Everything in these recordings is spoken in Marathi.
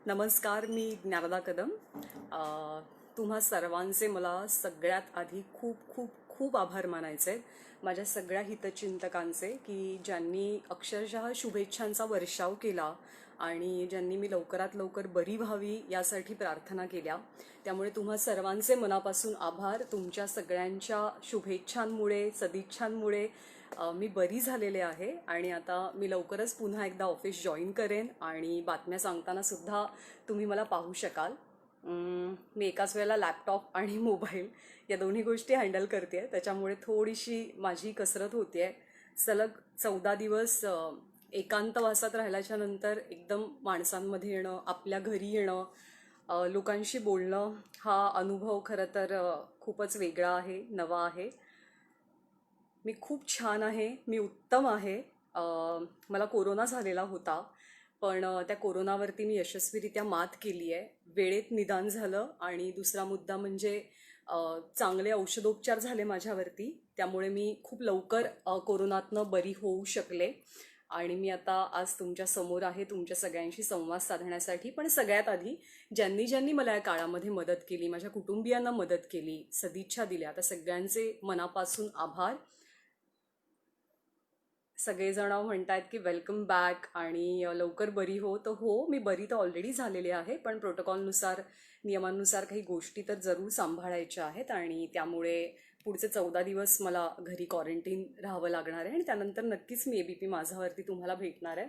नमस्कार, मी ज्ञानदा कदम. तुम्हा सर्वांचे मला सगळ्यात आधी खूप खूप खूप आभार मानायचे आहेत. माझ्या सगळ्या हितचिंतकांचे की ज्यांनी अक्षरशः शुभेच्छांचा वर्षाव केला आणि ज्यांनी मी लवकरात लवकर बरी व्हावी यासाठी प्रार्थना केल्या. त्यामुळे तुम्हा सर्वांचे मनापासून आभार. तुमच्या सगळ्यांच्या शुभेच्छांमुळे, सदिच्छांमुळे मी बरी झालेले आहे आणि आता मी लवकरच पुन्हा एकदा ऑफिस जॉईन करेन आणि बातम्या सांगताना सुद्धा तुम्ही मला पाहू शकाल. मी एकाच वेळेला लॅपटॉप आणि मोबाईल या दोन्ही गोष्टी हँडल करते, त्याच्यामुळे थोडीशी माझी कसरत होते आहे. सलग 14 दिवस एकांतवासात राहिल्याच्या नंतर एकदम माणसांमध्ये येणं, आपल्या घरी येणं, लोकांशी बोलणं, हा अनुभव खरं तर खूपच वेगळा आहे, नवा आहे. मी खूप छान आहे, मी उत्तम आहे. मला कोरोना झालेला होता, पण त्या कोरोनावरती मी यशस्वीरित्या मात केली आहे. वेळेत निदान झालं आणि दुसरा मुद्दा म्हणजे अ, चांगले औषधोपचार झाले माझ्यावरती. त्यामुळे मी खूप लवकर कोरोनातनं बरी होऊ शकले आणि मी आता आज तुमच्या समोर आहे तुमच्या सगळ्यांशी संवाद साधण्यासाठी. पण सगळ्यात आधी ज्यांनी ज्यांनी मला या काळामध्ये मदत केली, माझ्या कुटुंबियांना मदत केली, सदिच्छा दिल्या, त्या सगळ्यांचे मनापासून आभार. सगळेजण म्हणतायत की वेलकम बॅक आणि लवकर बरी हो. तर हो, मी बरी तर ऑलरेडी झालेली आहे, पण प्रोटोकॉलनुसार, नियमांनुसार काही गोष्टी तर जरूर सांभाळायच्या आहेत आणि त्यामुळे पुढचे 14 दिवस मला घरी क्वारंटीन राहावं लागणार आहे आणि त्यानंतर नक्कीच मी ABP माझावरती तुम्हाला भेटणार आहे.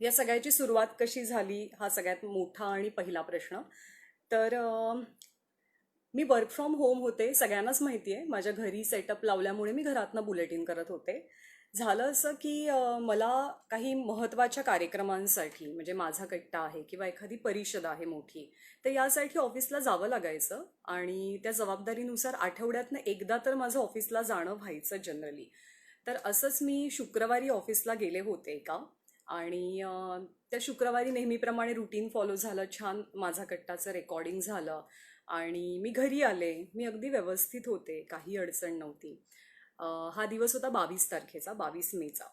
या सगळ्याची सुरुवात कशी झाली हा सगळ्यात मोठा आणि पहिला प्रश्न. तर मी वर्क फ्रॉम होम होते, सगळ्यांनाच माहिती आहे. माझ्या घरी सेटअप लावल्यामुळे मी घरातनं बुलेटिन करत होते. झालं असं की मला काही महत्त्वाच्या कार्यक्रमांसाठी, म्हणजे माझा कट्टा आहे किंवा एखादी परिषद आहे मोठी, तर यासाठी ऑफिसला जावं लागायचं आणि त्या जबाबदारीनुसार आठवड्यातनं एकदा तर माझं ऑफिसला जाणं व्हायचं जनरली. तर असंच मी शुक्रवारी ऑफिसला गेले होते का आणि त्या शुक्रवारी नेहमीप्रमाणे रुटीन फॉलो झालं, छान माझा कट्टाचं रेकॉर्डिंग झालं आणि मी घरी आले. मी अगदी व्यवस्थित होते, काही अडचण नव्हती. हा दिवस होता 22 तारखेचा, 22 मेचा.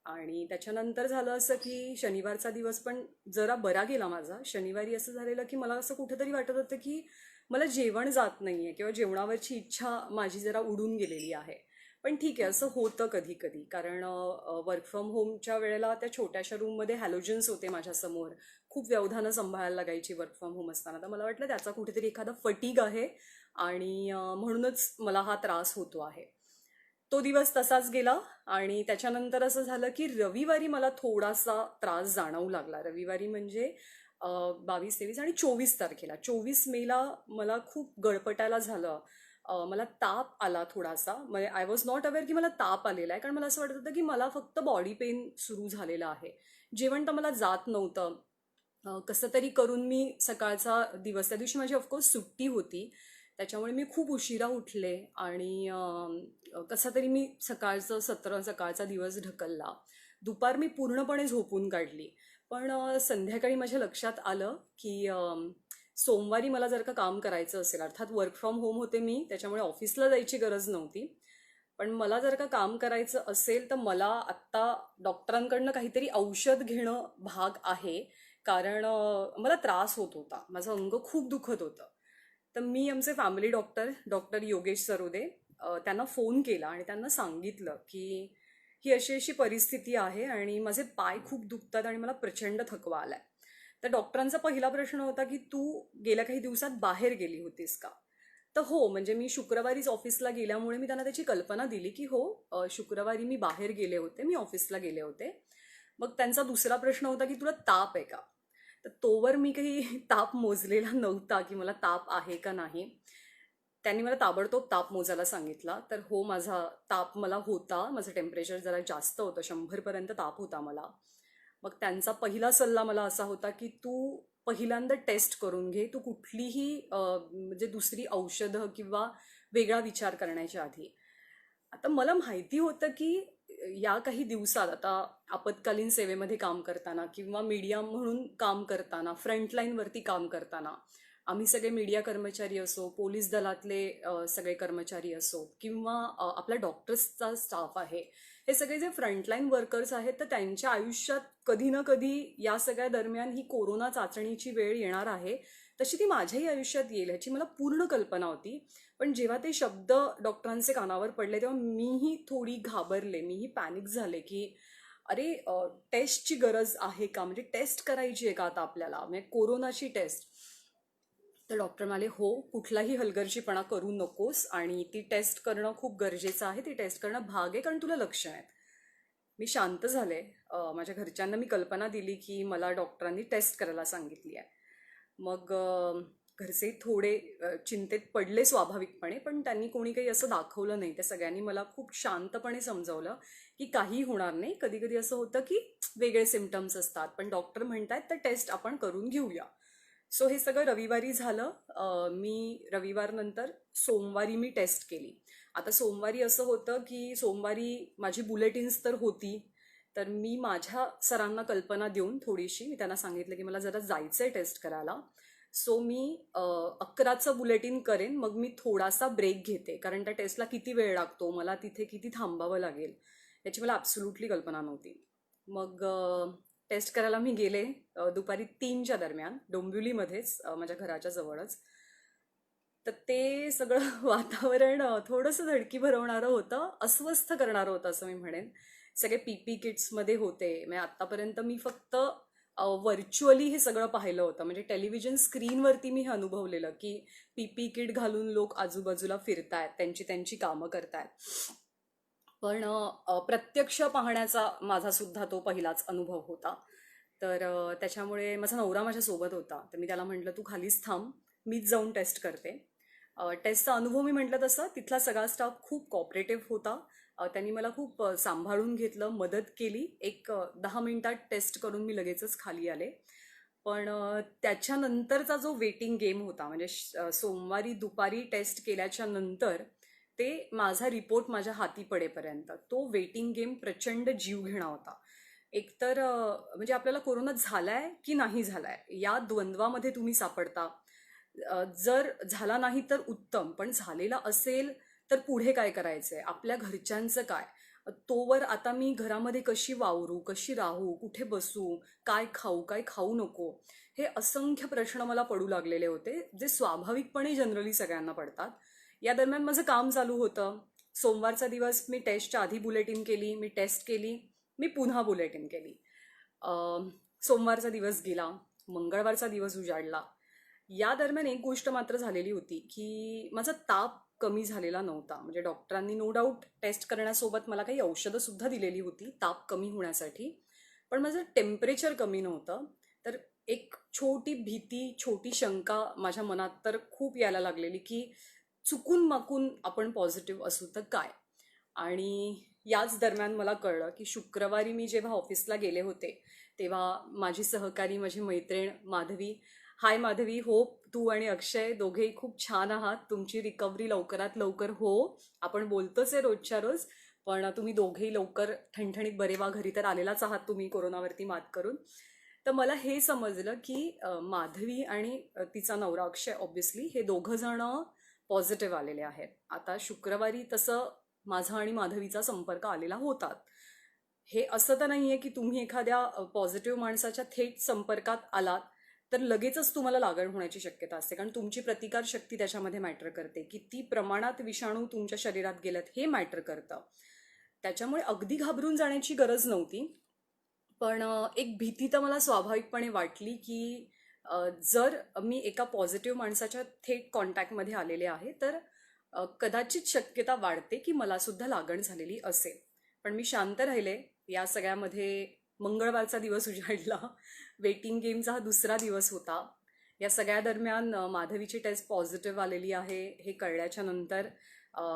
आणि त्याच्यानंतर झालं असं की शनिवारचा दिवस पण जरा बरा गेला माझा. शनिवारी असं झालेलं की मला असं कुठेतरी वाटत होतं की मला जेवण जात नाहीये किंवा जेवणावरची इच्छा माझी जरा उडून गेलेली आहे. पण ठीक आहे, असं होतं कधी कधी, कारण वर्क फ्रॉम होमच्या वेळेला त्या छोट्याशा रूममध्ये हॅलोजन्स होते माझ्यासमोर. खूप व्यवधानं सांभाळायला लागायची वर्क फ्रॉम होम असताना. तर मला वाटलं त्याचा कुठेतरी एखादा फटीग आहे आणि म्हणूनच मला हा त्रास होतो आहे. तो दिवस तसाच गेला आणि त्याच्यानंतर असं झालं की रविवारी मला थोडासा त्रास जाणवू लागला. रविवारी म्हणजे 22, 23 आणि 24 तारखेला, 24 मेला मला खूप गळपटायला झालं. मला ताप आला थोडासा. म्हणजे आय वॉज नॉट अवेअर की मला ताप आलेला आहे, कारण मला असं वाटत होतं की मला फक्त बॉडी पेन सुरू झालेला आहे. जेवण तर मला जात नव्हतं. कसं तरी करून मी सकाळचा दिवस, त्या दिवशी माझी ऑफकोर्स सुट्टी होती, त्याच्यामुळे मी खूप उशिरा उठले आणि कसा तरी मी सकाळचा दिवस ढकलला. दुपार मी पूर्णपणे झोपून काढली. पण संध्याकाळी माझ्या लक्षात आलं की सोमवारी मला जर का काम करायचं असेल, अर्थात वर्क फ्रॉम होम होते मी, त्याच्यामुळे ऑफिसला जायची गरज नव्हती, पण मला जर का काम करायचं असेल तर मला आत्ता डॉक्टरांकडनं काहीतरी औषध घेणं भाग आहे. कारण मला त्रास होत होता, माझं अंग खूप दुखत होतं. तर मी आमचे family doctor, doctor Yogesh Sarode, त्यांना फोन केला आणि त्यांना सांगितलं की ही अशी अशी परिस्थिती आहे आणि माझे पाय खूप दुखतात आणि मला प्रचंड थकवा आलाय. तर डॉक्टरांचा पहिला प्रश्न होता की तू गेल्या काही दिवसात बाहेर गेली होतीस का? तर हो, म्हणजे मी शुक्रवारीच ऑफिसला गेल्यामुळे मी त्यांना त्याची कल्पना दिली की हो, शुक्रवारी मी बाहेर गेले होते, मी ऑफिसला गेले होते. मग त्यांचा दुसरा प्रश्न होता की तुला ताप आहे का? तर तोवर मी काही ताप मोजलेला नव्हता की मला ताप आहे का नाही. त्यांनी मला ताबडतोब ताप मोजायला सांगितला. तर हो, माझा ताप मला होता. माझं टेम्परेचर जरा जास्त होतं, 100पर्यंत ताप होता मला. मग त्यांचा पहिला सल्ला मला असा होता की तू पहिल्यांदा टेस्ट करून घे, तू कुठलीही म्हणजे दुसरी औषधं किंवा वेगळा विचार करण्याच्या आधी. आता मला माहिती होतं की या काही दिवसात आता आपत्कालीन सेवेमध्ये काम करताना किंवा मीडिया म्हणून काम करताना, फ्रंटलाईनवरती काम करताना आम्ही सगळे मीडिया कर्मचारी असो, पोलीस दलातले सगळे कर्मचारी असो किंवा आपला डॉक्टर्सचा स्टाफ आहे, हे सगळे जे फ्रंटलाईन वर्कर्स आहेत तर त्यांच्या आयुष्यात कधी ना कधी या सगळ्या दरम्यान ही कोरोना चाचणीची वेळ येणार आहे. तशी ती माझ्याही आयुष्यात येईल ह्याची मला पूर्ण कल्पना होती. पण जेव्हा ते शब्द डॉक्टरांचे कानावर पडले तेव्हा मीही थोडी घाबरले, मीही पॅनिक झाले की अरे टेस्टची गरज आहे का, म्हणजे टेस्ट करायची आहे का आता आपल्याला, म्हणजे कोरोनाची टेस्ट. तर डॉक्टर म्हणाले हो, कुठलाही हलगर्जीपणा करू नकोस आणि ती टेस्ट करणं खूप गरजेचं आहे, ती टेस्ट करणं भाग आहे कारण तुला लक्षण आहेत. मी शांत झाले. माझ्या घरच्यांना मी कल्पना दिली की मला डॉक्टरांनी टेस्ट करायला सांगितली आहे. मग घरचे थोडे चिंतेत पडले स्वाभाविकपणे, पण त्यांनी कोणी काही असं दाखवलं नाही. त्या सगळ्यांनी मला खूप शांतपणे समजावलं की काही होणार नाही. कधी कधी असं होतं की वेगळे सिम्पटम्स असतात, पण डॉक्टर म्हणतात तर टेस्ट आपण करून घेऊया. सो हे सगळं रविवारी झालं. मी रविवार नंतर सोमवारी मी टेस्ट केली. आता सोमवारी असं होतं की सोमवारी माझी बुलेटिन्स तर होती, तर मी माझ्या सरांना कल्पना देऊन थोडीशी मी त्यांना सांगितलं की मला जरा जायचं आहे टेस्ट करायला. सो मी 11चं बुलेटिन करेन, मग मी थोडासा ब्रेक घेते कारण त्या टेस्टला किती वेळ लागतो, मला तिथे किती थांबावं लागेल याची मला ॲब्सोल्युटली कल्पना नव्हती. मग टेस्ट करायला मी गेले दुपारी 3च्या दरम्यान डोंबिवलीमध्येच, माझ्या घराच्या जवळच. तर ते सगळं वातावरण थोडंसं धडकी भरवणारं होतं, अस्वस्थ करणारं होतं असं मी म्हणेन. सगळे पीपी किट्समध्ये होते. म्हणजे आत्तापर्यंत मी फक्त व्हर्च्युअली हे सगळं पाहिलं होतं, म्हणजे टेलिव्हिजन स्क्रीनवरती मी हे अनुभवलेलं की पीपी किट घालून लोक आजूबाजूला फिरतायत, त्यांची त्यांची कामं करतायत. पण प्रत्यक्ष पाहण्याचा माझा सुद्धा तो पहिलाच अनुभव होता. तर त्याच्यामुळे माझा नवरा माझ्यासोबत होता, तर मी त्याला म्हटलं तू खालीच थांब, मीच जाऊन टेस्ट करते. टेस्टचा अनुभव मी म्हटलं तसं तिथला सगळा स्टाफ खूप कॉपरेटिव्ह होता. त्यांनी मला खूप सांभाळून घेतलं, मदत केली. एक 10 मिनिटात टेस्ट करून मी लगेचच खाली आले. पण त्याच्यानंतरचा जो वेटिंग गेम होता, म्हणजे सोमवारी दुपारी टेस्ट केल्याच्या नंतर ते माझा रिपोर्ट माझ्या हाती पडेपर्यंत तो वेटिंग गेम प्रचंड जीवघेणा होता. एकतर म्हणजे आपल्याला कोरोना झालाय की नाही झालाय या द्वंद्वामध्ये तुम्ही सापडता. जर झाला नाही तर उत्तम, पण झालेला असेल तर पुढे काय करायचंय, आपल्या घरच्यांचं काय, तोवर आता मी घरामध्ये कशी वावरू, कशी राहू, कुठे बसू, काय खाऊ काय खाऊ नको, हे असंख्य प्रश्न मला पडू लागलेले होते, जे स्वाभाविकपणे जनरली सगळ्यांना पडतात. या दरम्यान माझं काम चालू होतं. सोमवारचा दिवस मी टेस्टच्या आधी बुलेटिन केली, मी टेस्ट केली, मी पुन्हा बुलेटिन केली. सोमवारचा दिवस गेला, मंगळवारचा दिवस उजाडला. या दरम्यान एक गोष्ट मात्र झालेली होती की माझा ताप कमी झालेला नव्हता. म्हणजे डॉक्टरांनी नो डाऊट टेस्ट करण्यासोबत मला काही औषधं सुद्धा दिलेली होती ताप कमी होण्यासाठी, पण माझं टेम्परेचर कमी नव्हतं. तर एक छोटी भीती, छोटी शंका माझ्या मनात तर खूप यायला लागलेली की चुकून माकून आपण पॉझिटिव्ह असू तर काय. आणि याच दरम्यान मला कळलं की शुक्रवारी मी जेव्हा ऑफिसला गेले होते तेव्हा माझी सहकारी, माझी मैत्रीण माधवी, हाय माधवी, होप तू आणि अक्षय दोघेही खूप छान आहात, तुमची रिकव्हरी लवकरात लवकर हो. आपण बोलतोच आहे रोजच्या रोज, पण तुम्ही दोघेही लवकर ठणठणीत बरे व्हा, घरी तर आलेलाच आहात तुम्ही कोरोनावरती मात करून. तर मला हे समजलं की माधवी आणि तिचा नवरा अक्षय ऑब्व्हियसली हे दोघं जण पॉझिटिव्ह आलेले आहेत. आता शुक्रवारी तसं माझा आणि माधवीचा संपर्क आलेला होतात. हे असं तर नाहीये की तुम्ही एखाद्या पॉझिटिव्ह माणसाच्या थेट संपर्कात आलात तर लगेचच तुम्हाला लागण होण्याची शक्यता असते, कारण तुमची प्रतिकार शक्ती त्याच्यामध्ये मॅटर करते. किती प्रमाणात विषाणू तुमच्या शरीरात गेल्यात हे मॅटर करतं. त्याच्यामुळे अगदी घाबरून जाण्याची गरज नव्हती. पण एक भीती तर मला स्वाभाविकपणे वाटली की जर मी एका पॉझिटिव्ह माणसाच्या थेट कॉन्टॅक्टमध्ये आलेले आहे तर कदाचित शक्यता वाढते की मला सुद्धा लागण झालेली असेल. पण मी शांत राहिले. या सगळ्यामध्ये मंगळवारचा दिवस उजाडला. वेटिंग गेमचा हा दुसरा दिवस होता. या सगळ्या दरम्यान माधवीची टेस्ट पॉझिटिव्ह आलेली आहे हे कळल्याच्या नंतर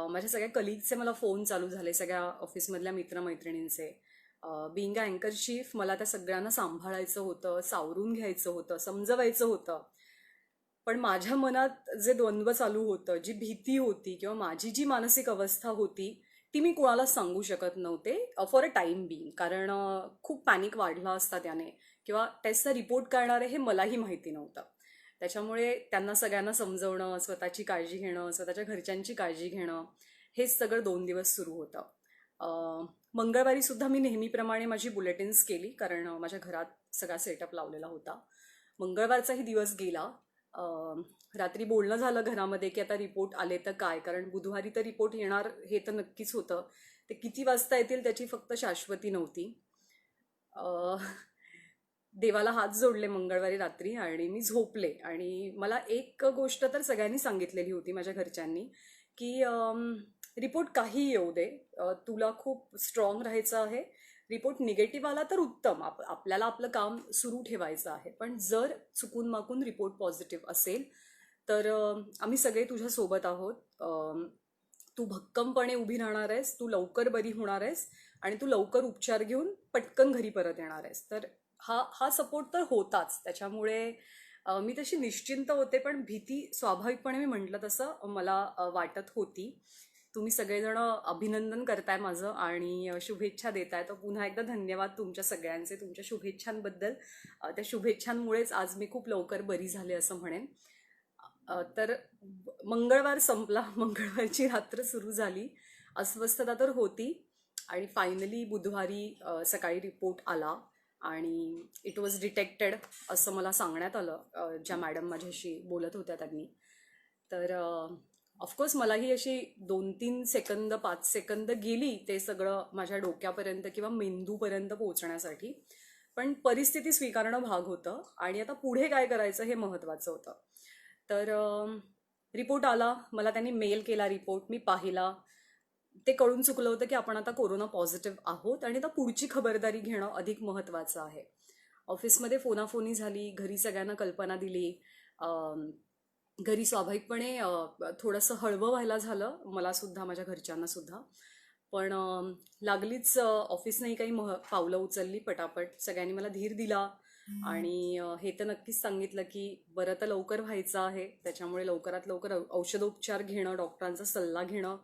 माझ्या सगळ्या कलिगचे मला फोन चालू झाले, सगळ्या ऑफिसमधल्या मित्रमैत्रिणींचे. बिंग अ अँकर चीफ मला त्या सगळ्यांना सांभाळायचं होतं, सावरून घ्यायचं होतं, समजवायचं होतं. पण माझ्या मनात जे द्वंद्व चालू होतं, जी भीती होती किंवा माझी जी मानसिक अवस्था होती ती मी कोणालाच सांगू शकत नव्हते फॉर अ टाइम बिंग, कारण खूप पॅनिक वाढला असता त्याने, किंवा टेस्टचा रिपोर्ट काय येणार आहे हे मलाही माहिती नव्हतं. त्याच्यामुळे त्यांना सगळ्यांना समजवणं, स्वतःची काळजी घेणं, स्वतःच्या घरच्यांची काळजी घेणं, हेच सगळं 2 दिवस सुरू होतं. मंगळवारी सुद्धा मी नेहमीप्रमाणे माझी बुलेटिन्स केली, कारण माझ्या घरात सगळा सेटअप लावलेला होता. मंगळवारचाही दिवस गेला. रात्री बोलणं झालं घरामध्ये की आता रिपोर्ट आले तर काय, कारण बुधवारी तर रिपोर्ट येणार हे तर नक्कीच होतं. ते किती वाजता येतील त्याची फक्त शाश्वती नव्हती. देवाला हात जोडले मंगळवारी रात्री आणि मी झोपले. आणि मला एक गोष्ट तर सगळ्यांनी सांगितलेली होती माझ्या घरच्यांनी, की रिपोर्ट काही येऊ दे, तुला खूप स्ट्रॉंग राहायचं आहे. रिपोर्ट निगेटिव्ह आला तर उत्तम, आपल्याला आपलं काम सुरू ठेवायचं आहे. पण जर चुकून माकून रिपोर्ट पॉझिटिव्ह असेल तर आम्ही सगळे तुझ्यासोबत आहोत. तू भक्कमपणे उभी राहणार आहेस, तू लवकर बरी होणार आहेस आणि तू लवकर उपचार घेऊन पटकन घरी परत येणार आहेस. तर हा सपोर्ट तर होताच. त्याच्यामुळे मी तशी निश्चिंत होते, पण भीती स्वाभाविकपणे मी म्हटलं तसं मला वाटत होती. तुम्ही सगळेजण अभिनंदन करताय माझं आणि शुभेच्छा देताय, तर पुन्हा एकदा धन्यवाद तुमच्या सगळ्यांचे, तुमच्या शुभेच्छांबद्दल. त्या शुभेच्छांमुळेच आज मी खूप लवकर बरी झाले असं म्हणेन. तर मंगळवार संपला, मंगळवारची रात्र सुरू झाली. अस्वस्थता तर होती आणि फायनली बुधवारी सकाळी रिपोर्ट आला आणि इट वॉज डिटेक्टेड असं मला सांगण्यात आलं, ज्या मॅडम माझ्याशी बोलत होत्या त्यांनी. तर ऑफकोर्स मलाही अशी 2-3 सेकंद 5 सेकंद गेली ते सगळं माझ्या डोक्यापर्यंत किंवा मेंदूपर्यंत पोहोचण्यासाठी. पण परिस्थिती स्वीकारणं भाग होतं आणि आता पुढे काय करायचं हे महत्त्वाचं होतं. तर रिपोर्ट आला, मला त्यांनी मेल केला रिपोर्ट, मी पाहिला. ते कळून चुकलं होतं की आपण आता कोरोना पॉझिटिव्ह आहोत आणि आता पुढची खबरदारी घेणं अधिक महत्त्वाचं आहे. ऑफिसमध्ये फोनाफोनी झाली, घरी सगळ्यांना कल्पना दिली. घरी स्वाभाविकपणे थोडंसं हळवं व्हायला झालं, मला सुद्धा, माझ्या घरच्यांना सुद्धा. पण लागलीच ऑफिसनेही काही पावलं उचलली पटापट. सगळ्यांनी मला धीर दिला आणि हे तर नक्कीच सांगितलं की बरं तर लवकर व्हायचं आहे, त्याच्यामुळे लवकरात लवकर औषधोपचार घेणं, डॉक्टरांचा सल्ला घेणं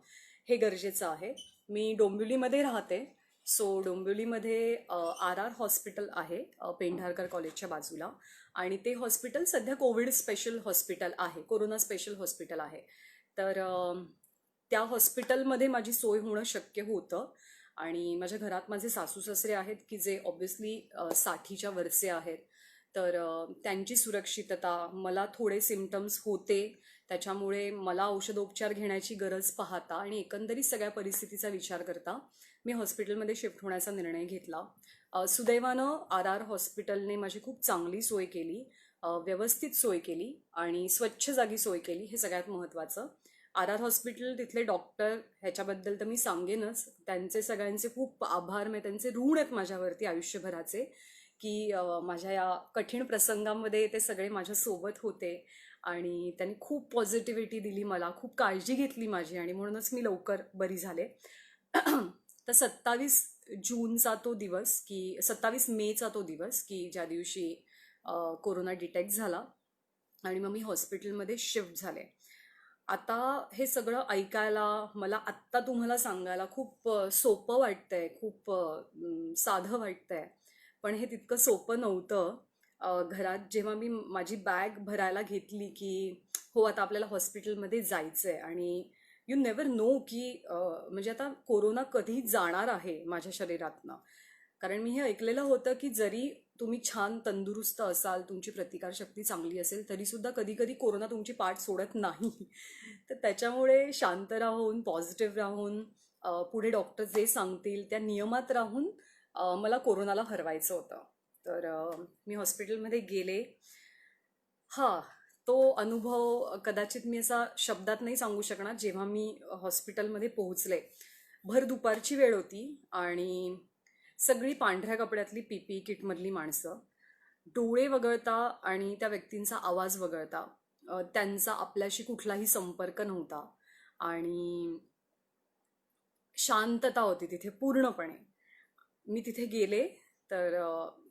हे गरजेचं आहे. मी डोंबिवलीमध्ये राहते. सो डोंबिवलीमध्ये RR हॉस्पिटल आहे, पेंढारकर कॉलेजच्या बाजूला. आणि ते हॉस्पिटल सध्या कोविड स्पेशल हॉस्पिटल आहे, कोरोना स्पेशल हॉस्पिटल आहे. तर त्या हॉस्पिटलमध्ये माझी सोय होणं शक्य होतं. आणि माझ्या घरात माझे सासू सासरे आहेत की जे ऑब्व्हियसली 60च्या वरचे आहेत. तर त्यांची सुरक्षितता, मला थोडे सिम्पटम्स होते त्याच्यामुळे मला औषधोपचार घेण्याची गरज पाहता आणि एकंदरीत सगळ्या परिस्थितीचा विचार करता मी हॉस्पिटलमध्ये शिफ्ट होण्याचा निर्णय घेतला. सुदैवानं RR हॉस्पिटलने माझी खूप चांगली सोय केली, व्यवस्थित सोय केली आणि स्वच्छ जागी सोय केली, हे सगळ्यात महत्त्वाचं. RR हॉस्पिटल, तिथले डॉक्टर, ह्याच्याबद्दल तर मी सांगेनच. त्यांचे सगळ्यांचे खूप आभार, म्हणजे त्यांचे ऋण आहेत माझ्यावरती आयुष्यभराचे, की माझ्या या कठीण प्रसंगामध्ये ते सगळे माझ्यासोबत होते आणि त्यांनी खूप पॉझिटिव्हिटी दिली मला, खूप काळजी घेतली माझी आणि म्हणूनच मी लवकर बरी झाले. तर 27 जूनचा तो दिवस, की 27 मेचा तो दिवस, की ज्या दिवशी कोरोना डिटेक्ट झाला आणि मग मी हॉस्पिटलमध्ये शिफ्ट झाले. आता हे सगळं ऐकायला, मला आत्ता तुम्हाला सांगायला खूप सोपं वाटतंय, खूप साधं वाटतंय, पण हे तितकं सोपं नव्हतं. घरात जेव्हा मी माझी बॅग भरायला घेतली की हो आता आपल्याला हॉस्पिटलमध्ये जायचं आहे आणि यू नेवर नो की म्हणजे आता कोरोना कधी जाणार आहे माझ्या शरीरातनं. कारण मी हे ऐकलेलं होतं की जरी तुम्ही छान तंदुरुस्त असाल, तुमची प्रतिकारशक्ती चांगली असेल, तरीसुद्धा कधी कधी कोरोना तुमची पाठ सोडत नाही. तर त्याच्यामुळे शांत राहून, पॉझिटिव्ह राहून, पुढे डॉक्टर जे सांगतील त्या नियमात राहून मला कोरोनाला हरवायचं होतं. तर मी हॉस्पिटलमध्ये गेले. तो अनुभव कदाचित मी असा शब्दात नाही सांगू शकणार. जेव्हा मी हॉस्पिटलमध्ये पोहोचले, भर दुपारची वेळ होती आणि सगळी पांढऱ्या कपड्यातली PPE किटमधली माणसं, डोळे वगळता आणि त्या व्यक्तींचा आवाज वगळता त्यांचा आपल्याशी कुठलाही संपर्क नव्हता आणि शांतता होती तिथे पूर्णपणे. मी तिथे गेले तर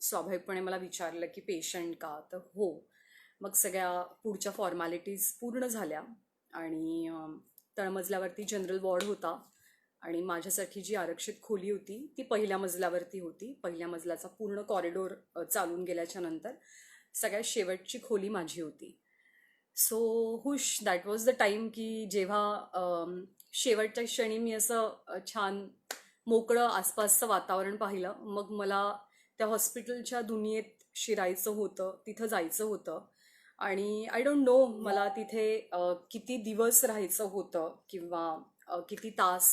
स्वाभाविकपणे मला विचारलं की पेशंट का, तर हो. मग सगळ्या पुढच्या फॉर्मॅलिटीज पूर्ण झाल्या आणि तळमजल्यावरती जनरल वॉर्ड होता आणि माझ्यासाठी जी आरक्षित खोली होती ती पहिल्या मजल्यावरती होती. पहिल्या मजल्याचा पूर्ण कॉरिडोर चालून गेल्याच्या नंतर सगळ्यात शेवटची खोली माझी होती. So hush that was the time की जेव्हा शेवटच्या क्षणी मी असं छान मोकळं आसपासचं वातावरण पाहिलं. मग मला त्या हॉस्पिटलच्या दुनियेत शिरायचं होतं, तिथं जायचं होतं. आणि आय डोंट नो मला तिथे किती दिवस राहायचं होतं किंवा किती तास,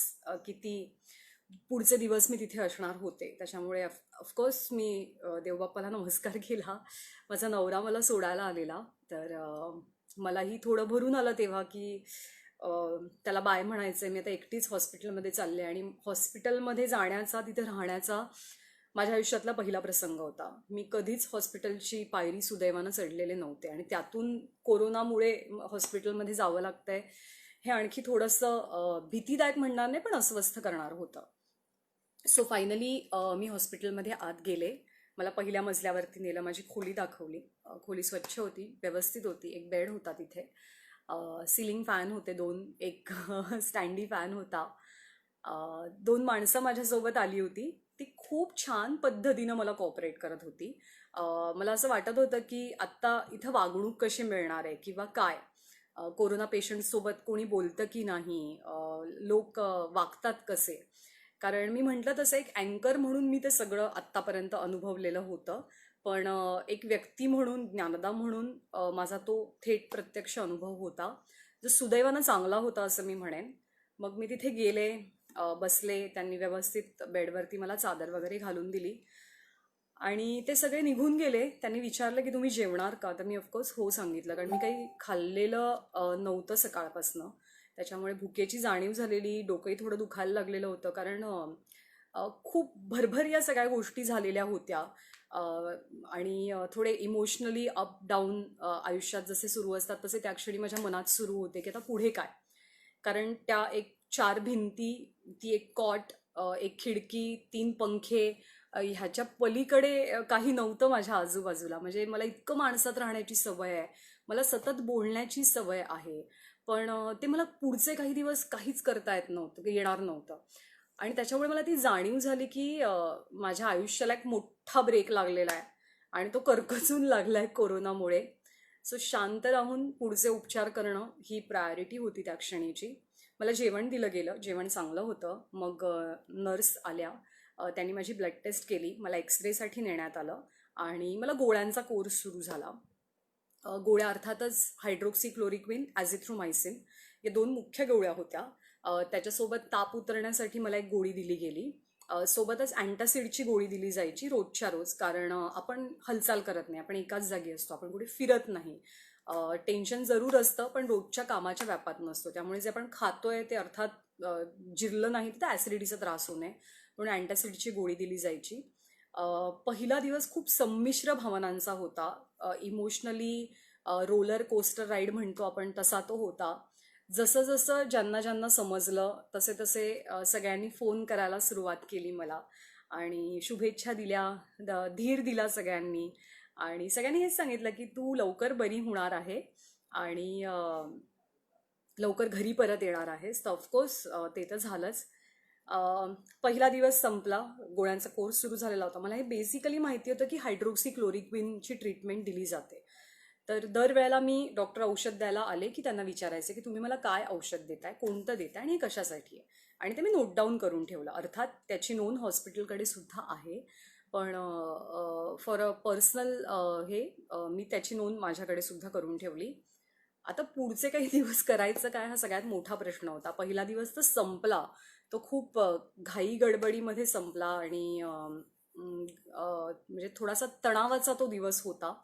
किती पुढचे दिवस मी तिथे असणार होते. त्याच्यामुळे ऑफकोर्स मी देवबाप्पाला नमस्कार केला. माझा नवरा मला सोडायला आलेला. तर मलाही थोडं भरून आलं तेव्हा की त्याला बाय म्हणायचं आहे. मी आता एकटीच हॉस्पिटलमध्ये चालले आणि हॉस्पिटलमध्ये जाण्याचा, तिथे राहण्याचा माझ्या आयुष्यातला पहिला प्रसंग होता. मी कधीच हॉस्पिटलची पायरी सुदैवानं चढलेले नव्हते आणि त्यातून कोरोनामुळे हॉस्पिटलमध्ये जावं लागतंय हे आणखी थोडंसं भीतीदायक म्हणणार नाही, पण अस्वस्थ करणार होतं. सो फायनली मी हॉस्पिटलमध्ये आत गेले. मला पहिल्या मजल्यावरती नेलं, माझी खोली दाखवली. खोली स्वच्छ होती, व्यवस्थित होती. एक बेड होता तिथे, सिलिंग फॅन होते दोन, एक स्टँडी फॅन होता. 2 माणसं माझ्यासोबत आली होती. ती खूप छान पद्धतीनं मला कॉपरेट करत होती. मला असं वाटत होतं की आत्ता इथं वागणूक कशी मिळणार आहे किंवा काय, कोरोना पेशंटसोबत कोणी बोलतं की नाही, लोक वागतात कसे. कारण मी म्हटलं तसं एक अँकर म्हणून मी ते सगळं आत्तापर्यंत अनुभवलेलं होतं. पण एक व्यक्ती म्हणून, ज्ञानदा म्हणून माझा तो थेट प्रत्यक्ष अनुभव होता, जो सुदैवानं चांगला होता असं मी म्हणेन. मग मी तिथे गेले, बसले. त्यांनी व्यवस्थित बेडवरती मला चादर वगैरे घालून दिली आणि ते सगळे निघून गेले. त्यांनी विचारलं की तुम्ही जेवणार का, तर मी ऑफकोर्स हो सांगितलं, कारण मी काही खाल्लेलं नव्हतं सकाळपासनं. त्याच्यामुळे भुकेची जाणीव झालेली, डोकंही थोडं दुखायला लागलेलं होतं. कारण खूप भरभर या सगळ्या गोष्टी झालेल्या होत्या. आणि थोडे इमोशनली अप डाऊन आयुष्यात जसे सुरू असतात तसे त्या क्षणी माझ्या मनात सुरू होते की आता पुढे काय. कारण त्या एक 4 भिंती, ती एक कॉट, एक खिडकी, 3 पंखे, ह्याच्या पलीकडे काही नव्हतं माझ्या आजूबाजूला. म्हणजे मला इतकं माणसात राहण्याची सवय आहे, मला सतत बोलण्याची सवय आहे. पण ते मला पुढचे काही दिवस काहीच करता येत नव्हतं, येणार नव्हतं. आणि त्याच्यामुळे मला ती जाणीव झाली की माझ्या आयुष्याला एक मोठा ब्रेक लागलेला आहे आणि तो करकचून लागला आहे कोरोनामुळे. सो शांत राहून पुढचे उपचार करणं ही प्रायोरिटी होती त्या क्षणीची. मला जेवण दिलं गेलं, जेवण चांगलं होतं. मग नर्स आल्या, त्यांनी माझी ब्लड टेस्ट केली, मला एक्सरेसाठी नेण्यात आलं आणि मला गोळ्यांचा कोर्स सुरू झाला. गोळ्या अर्थातच हायड्रोक्सिक्लोरोक्विन, ॲझिथ्रोमायसिन या 2 मुख्य गोळ्या होत्या. त्याच्यासोबत ताप उतरण्यासाठी मला एक गोळी दिली गेली. सोबतच अँटासिडची गोळी दिली जायची रोजच्या रोज, कारण आपण हालचाल करत नाही, आपण एकाच जागी असतो, आपण कुठे फिरत नाही. टेन्शन जरूर असतं पण रोजच्या कामाच्या व्यापात नसतो. त्यामुळे जे आपण खातोय ते अर्थात जिरलं नाही तर ॲसिडिटीचा त्रास होऊ नये म्हणून अँटासिडची गोळी दिली जायची. पहिला दिवस खूप संमिश्र भावनांचा होता. इमोशनली रोलर कोस्टर राईड म्हणतो आपण, तसा तो होता. जसं जसं ज्यांना ज्यांना समजलं तसे तसे सगळ्यांनी फोन करायला सुरुवात केली मला आणि शुभेच्छा दिल्या, धीर दिला सगळ्यांनी. आणि सगळ्यांनी हेच सांगितलं की तू लवकर बरी होणार आहे आणि लवकर घरी परत येणार आहेस. तर ऑफकोर्स ते तर झालंच. पहिला दिवस संपला, गोळ्यांचा कोर्स सुरू झालेला होता. मला हे बेसिकली माहिती होतं की हायड्रोक्सिक्लोरोक्विनची ट्रीटमेंट दिली जाते. तर दरवेळेला मी डॉक्टर औषध द्यायला आले की त्यांना विचारायचे की तुम्ही मला काय औषध देताय, कोणतं देताय आणि हे कशासाठी आहे. आणि ते मी नोट डाऊन करून ठेवलं. अर्थात त्याची नोंद हॉस्पिटलकडे सुद्धा आहे, पण फॉर अ पर्सनल हे मी त्याची नोंद माझ्याकडे सुद्धा करून ठेवली. आता पुढचे काही दिवस करायचं काय हा सगळ्यात मोठा प्रश्न होता. पहिला दिवस तर संपला, तो खूप घाई गडबडीमध्ये संपला आणि म्हणजे थोडासा तणावाचा तो दिवस होता.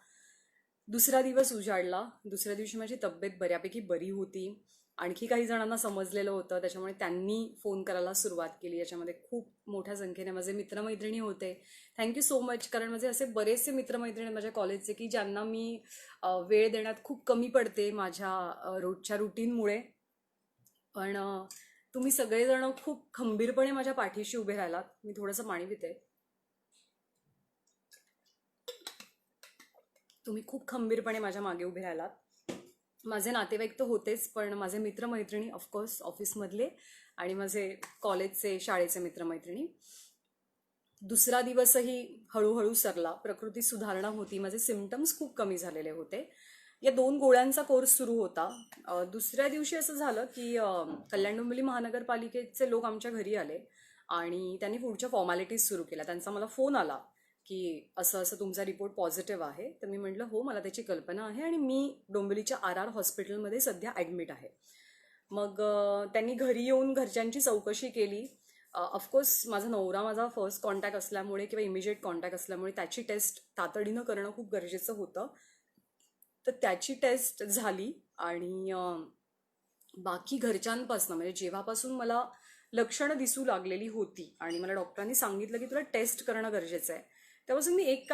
दुसरा दिवस उजाडला. दुसऱ्या दिवशी माझी तब्येत बऱ्यापैकी बरी होती. आणखी काही जणांना समजलेलं होतं, त्याच्यामुळे त्यांनी फोन करायला सुरुवात केली. याच्यामध्ये खूप मोठ्या संख्येने माझे मित्रमैत्रिणी होते. थँक्यू सो मच, कारण माझे असे बरेचसे मित्रमैत्रिणी माझ्या कॉलेजचे की ज्यांना मी वेळ देण्यात खूप कमी पडते माझ्या रोजच्या रुटीनमुळे. पण तुम्ही सगळेजण खूप खंबीरपणे माझ्या पाठीशी उभे राहिलात. मी थोडंसं पाणी पिते. तुम्ही खूप खंबीरपणे माझ्या मागे उभे राहिलात. माझे नातेवाईक तर होतेच, पण माझे मित्रमैत्रिणी ऑफकोर्स ऑफिसमधले आणि माझे कॉलेजचे, शाळेचे मित्रमैत्रिणी. दुसरा दिवसही हळूहळू सरला. प्रकृती सुधारणा होती. माझे सिम्पटम्स खूप कमी झालेले होते या 2 गोळ्यांचा कोर्स सुरू होता. दुसऱ्या दिवशी असं झालं की कल्याण डोंबिवली महानगरपालिकेचे लोक आमच्या घरी आले आणि त्यांनी पुढच्या फॉर्मॅलिटीज सुरू केल्या. त्यांचा मला फोन आला की असं असं तुमचा रिपोर्ट पॉझिटिव्ह आहे. तर मी म्हटलं हो, मला त्याची कल्पना आहे आणि मी डोंबिवलीच्या RR हॉस्पिटलमध्ये सध्या ॲडमिट आहे. मग त्यांनी घरी येऊन घरच्यांची चौकशी केली. ऑफकोर्स माझा नवरा माझा फर्स्ट कॉन्टॅक्ट असल्यामुळे किंवा इमिजिएट कॉन्टॅक्ट असल्यामुळे त्याची टेस्ट तातडीनं करणं खूप गरजेचं होतं. तर त्याची टेस्ट झाली आणि बाकी घरच्यांपासून म्हणजे जेव्हापासून मला लक्षणं दिसू लागलेली होती आणि मला डॉक्टरांनी सांगितलं की तुला टेस्ट करणं गरजेचं आहे, तेव्हापासून मी एक